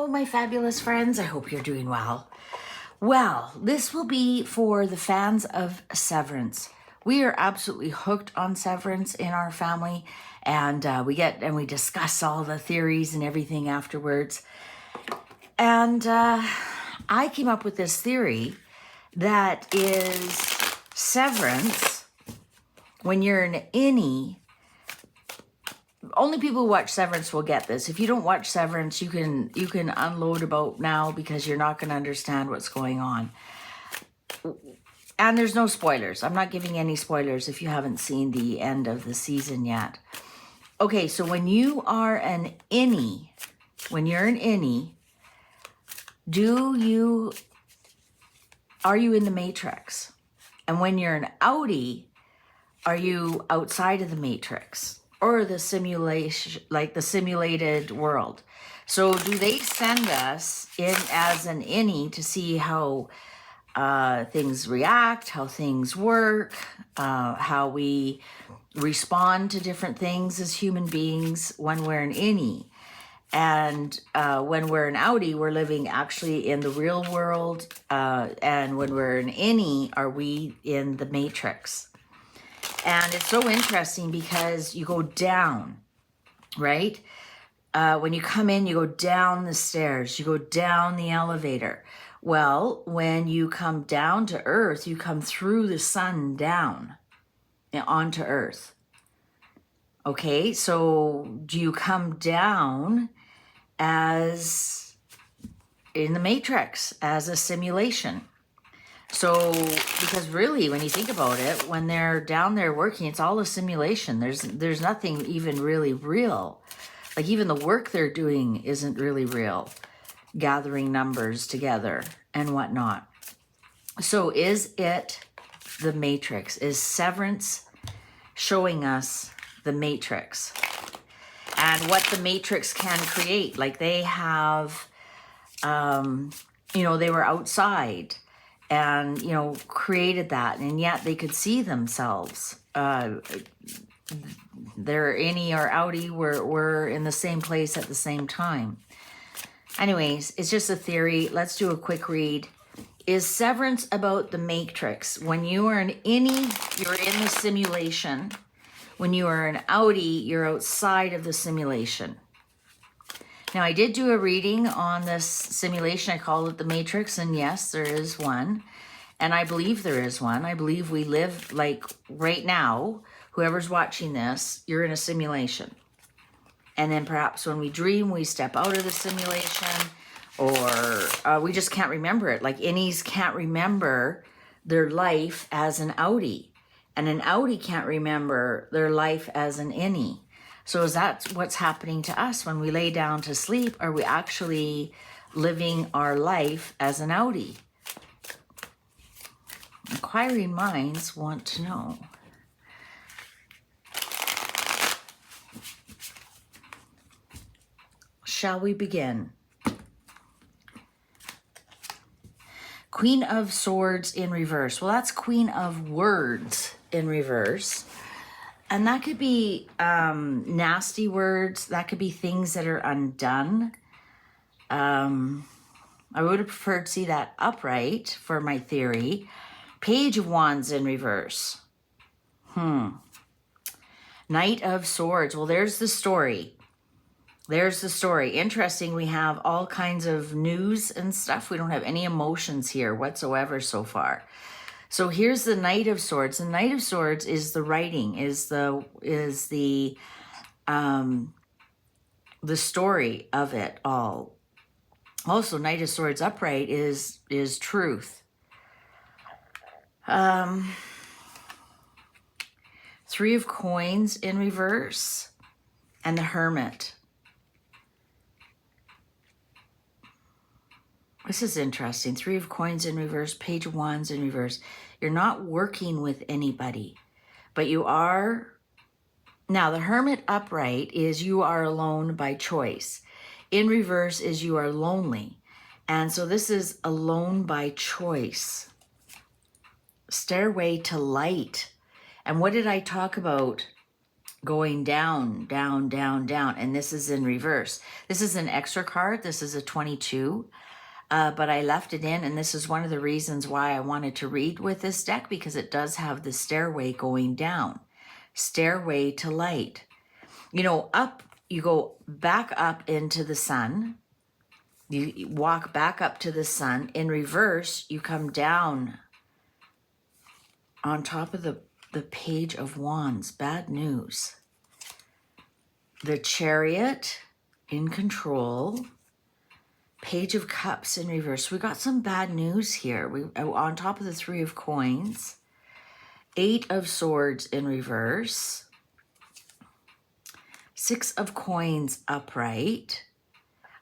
Hello, my fabulous friends. I hope you're doing well. Well, this will be for the fans of Severance. We are absolutely hooked on Severance in our family, and we discuss all the theories and everything afterwards. And I came up with this theory that is Severance. When you're an innie, only people who watch Severance will get this. If you don't watch Severance, you can unload about now because you're not going to understand what's going on. And there's no spoilers. I'm not giving any spoilers if you haven't seen the end of the season yet. Okay, so when you are an innie, are you in the matrix? And when you're an outie, are you outside of the matrix? Or the simulation, like the simulated world. So do they send us in as an innie to see how things react, how things work, how we respond to different things as human beings when we're an innie? And when we're an outie, we're living actually in the real world. And when we're an innie, are we in the matrix? And it's so interesting because you go down, right? When you come in, you go down the stairs, you go down the elevator. Well, when you come down to earth, you come through the sun down onto earth. Okay, so do you come down as in the matrix, as a simulation? So, because really, when you think about it, when they're down there working, it's all a simulation. There's nothing even really real. Like even the work they're doing isn't really real, gathering numbers together and whatnot. So is it the matrix? Is Severance showing us the matrix? And what the matrix can create? Like they have, they were outside and, created that. And yet they could see themselves. They're innie or outie were in the same place at the same time. Anyways, it's just a theory. Let's do a quick read. Is Severance about the matrix? When you are an innie, you're in the simulation. When you are an outie, you're outside of the simulation. Now, I did do a reading on this simulation. I called it the Matrix, and yes, there is one. And I believe there is one. I believe we live, like right now, whoever's watching this, you're in a simulation. And then perhaps when we dream, we step out of the simulation, or we just can't remember it. Like innies can't remember their life as an outie. And an outie can't remember their life as an innie. So is that what's happening to us when we lay down to sleep? Are we actually living our life as an outie? Inquiring minds want to know. Shall we begin? Queen of Swords in reverse. Well, that's Queen of Words in reverse. And that could be nasty words. That could be things that are undone. I would have preferred to see that upright for my theory. Page of Wands in reverse. Knight of Swords. Well, there's the story. Interesting, we have all kinds of news and stuff. We don't have any emotions here whatsoever so far. So here's the Knight of Swords. The Knight of Swords is the writing, is the story of it all. Also, Knight of Swords upright is truth. Three of Coins in reverse, and the Hermit. This is interesting. Three of Coins in reverse, Page of Wands in reverse. You're not working with anybody, but you are. Now, the Hermit upright is you are alone by choice. In reverse is you are lonely. And so this is alone by choice. Stairway to light. And what did I talk about going down, down, down, down. And this is in reverse. This is an extra card. This is a 22. But I left it in, and this is one of the reasons why I wanted to read with this deck, because it does have the stairway going down. Stairway to light. You know, up, you go back up into the sun. You walk back up to the sun. In reverse, you come down on top of the Page of Wands. Bad news. The Chariot in control. Page of Cups in reverse. We got some bad news here. We on top of the Three of Coins. 8 of Swords in reverse. 6 of Coins upright.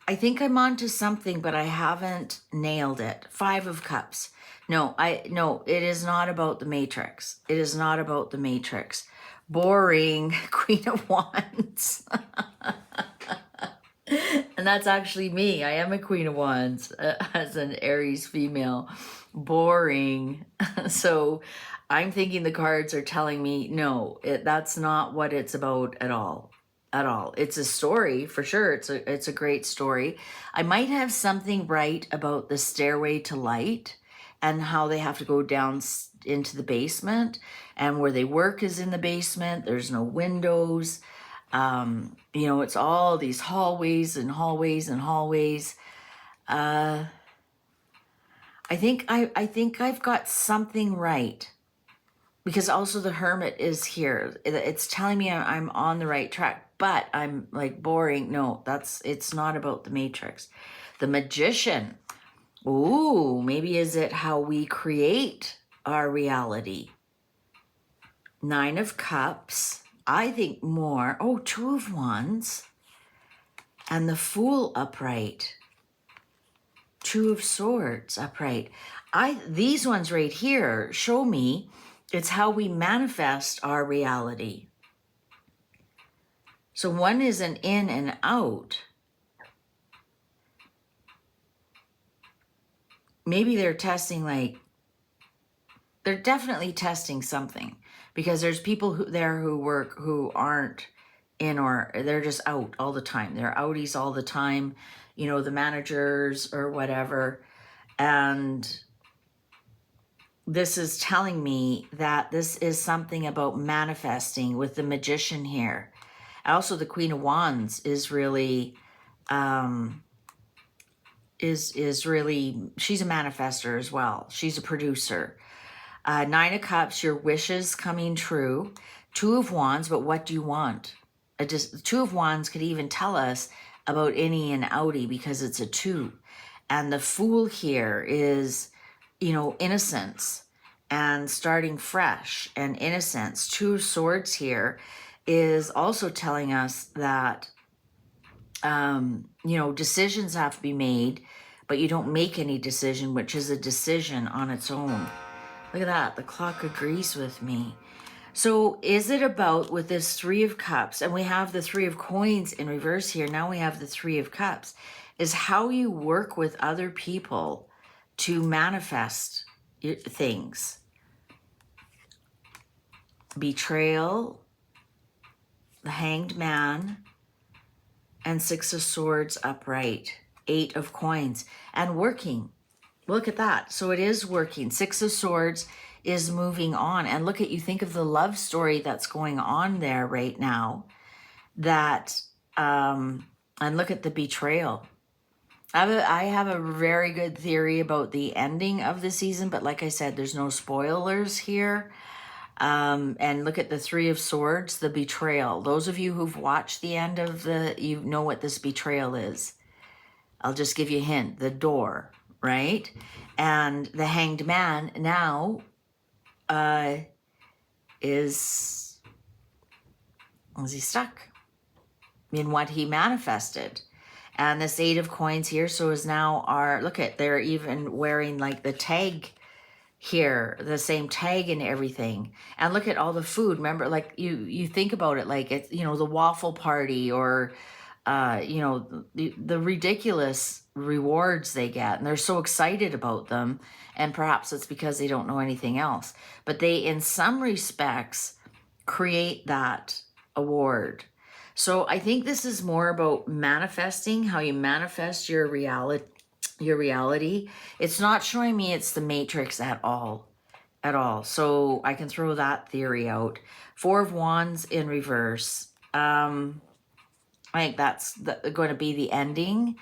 I think I'm onto something, but I haven't nailed it. 5 of Cups. No, it is not about the Matrix. It is not about the Matrix. Boring. Queen of Wands. And that's actually me. I am a Queen of Wands as an Aries female. Boring. So I'm thinking the cards are telling me, no, that's not what it's about at all. At all. It's a story for sure. It's a great story. I might have something right about the stairway to light and how they have to go down into the basement, and where they work is in the basement. There's no windows. You know, it's all these hallways and hallways and hallways. I think I've got something right, because also the Hermit is here. It's telling me I'm on the right track, but I'm like boring. No, it's not about the Matrix. The Magician. Ooh, maybe is it how we create our reality? 9 of Cups. I think more. Oh, 2 of Wands. And the Fool upright. 2 of Swords upright. These ones right here show me it's how we manifest our reality. So one is an in and out. Maybe they're testing, like, they're definitely testing something, because there's people who work who aren't in, or they're just out all the time. They're outies all the time, you know, the managers or whatever. And this is telling me that this is something about manifesting with the Magician here. Also, the Queen of Wands is really, is really, she's a manifester as well. She's a producer. 9 of Cups, your wishes coming true. 2 of Wands, but what do you want? 2 of Wands could even tell us about innie and outie, because it's a 2. And the Fool here is, you know, innocence and starting fresh and innocence. 2 of Swords here is also telling us that, you know, decisions have to be made, but you don't make any decision, which is a decision on its own. Look at that. The clock agrees with me. So is it about, with this 3 of Cups, and we have the 3 of Coins in reverse here. Now we have the 3 of Cups, is how you work with other people to manifest things. Betrayal, the Hanged Man, and 6 of Swords upright. 8 of Coins, and working. Look at that. So it is working. 6 of Swords is moving on. And look at, you think of the love story that's going on there right now. That, and look at the betrayal. I have a very good theory about the ending of the season, but like I said, there's no spoilers here. And look at the 3 of Swords, the betrayal. Those of you who've watched the end of you know what this betrayal is. I'll just give you a hint. The door, right? And the Hanged Man now is he stuck in what he manifested? And this 8 of Coins here, so is now look at, they're even wearing like the tag here, the same tag and everything. And look at all the food. Remember, like you think about it, like it's, you know, the waffle party, or you know, the ridiculous rewards they get, and they're so excited about them. And perhaps it's because they don't know anything else, but they, in some respects, create that award. So I think this is more about manifesting, how you manifest your reality. It's not showing me it's the matrix at all. So I can throw that theory out. Four of Wands in reverse. I think that's going to be the ending.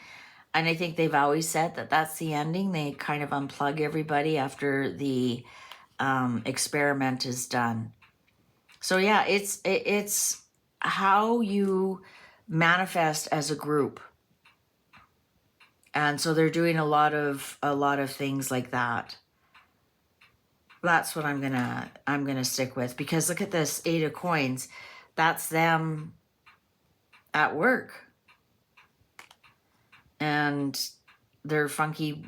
And I think they've always said that that's the ending. They kind of unplug everybody after the experiment is done. So yeah, it's how you manifest as a group. And so they're doing a lot of things like that. That's what I'm gonna stick with, because look at this 8 of Coins. That's them at work. And their funky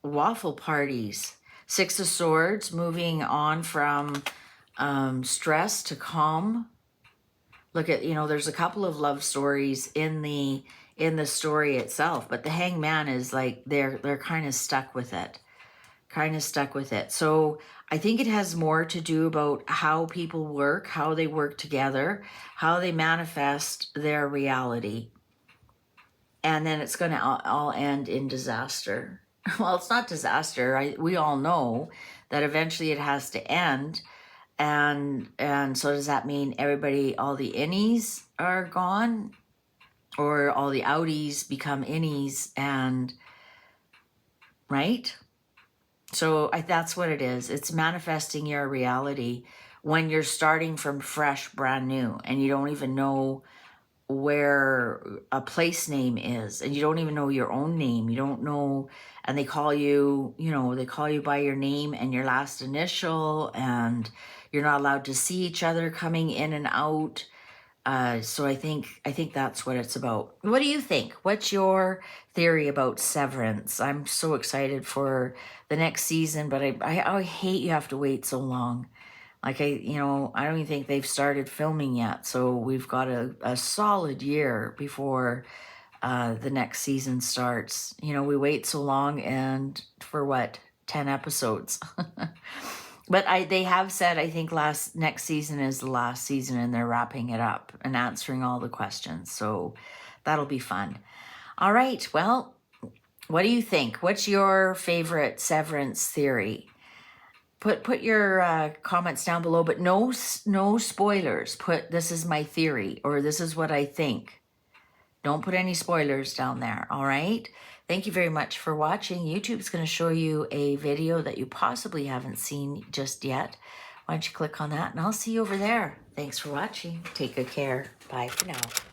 waffle parties. 6 of Swords, moving on from stress to calm. Look at, there's a couple of love stories in the story itself, but the Hangman is like they're kind of stuck with it. So I think it has more to do about how people work, how they work together, how they manifest their reality. And then it's going to all end in disaster. Well, it's not disaster. We all know that eventually it has to end. And so does that mean everybody, all the innies are gone? Or all the outies become innies and, right? So that's what it is. It's manifesting your reality when you're starting from fresh, brand new, and you don't even know where a place name is, and you don't even know your own name. You don't know, and they call you, they call you by your name and your last initial, and you're not allowed to see each other coming in and out. So I think that's what it's about. What do you think? What's your theory about Severance? I'm so excited for the next season, but I hate you have to wait so long. Like I don't even think they've started filming yet. So we've got a solid year before the next season starts. We wait so long, and for what, 10 episodes? But they have said, I think next season is the last season, and they're wrapping it up and answering all the questions. So that'll be fun. All right. Well, what do you think? What's your favorite Severance theory? Put your comments down below, but no spoilers. Put, this is my theory, or this is what I think. Don't put any spoilers down there, all right? Thank you very much for watching. YouTube's going to show you a video that you possibly haven't seen just yet. Why don't you click on that, and I'll see you over there. Thanks for watching. Take good care. Bye for now.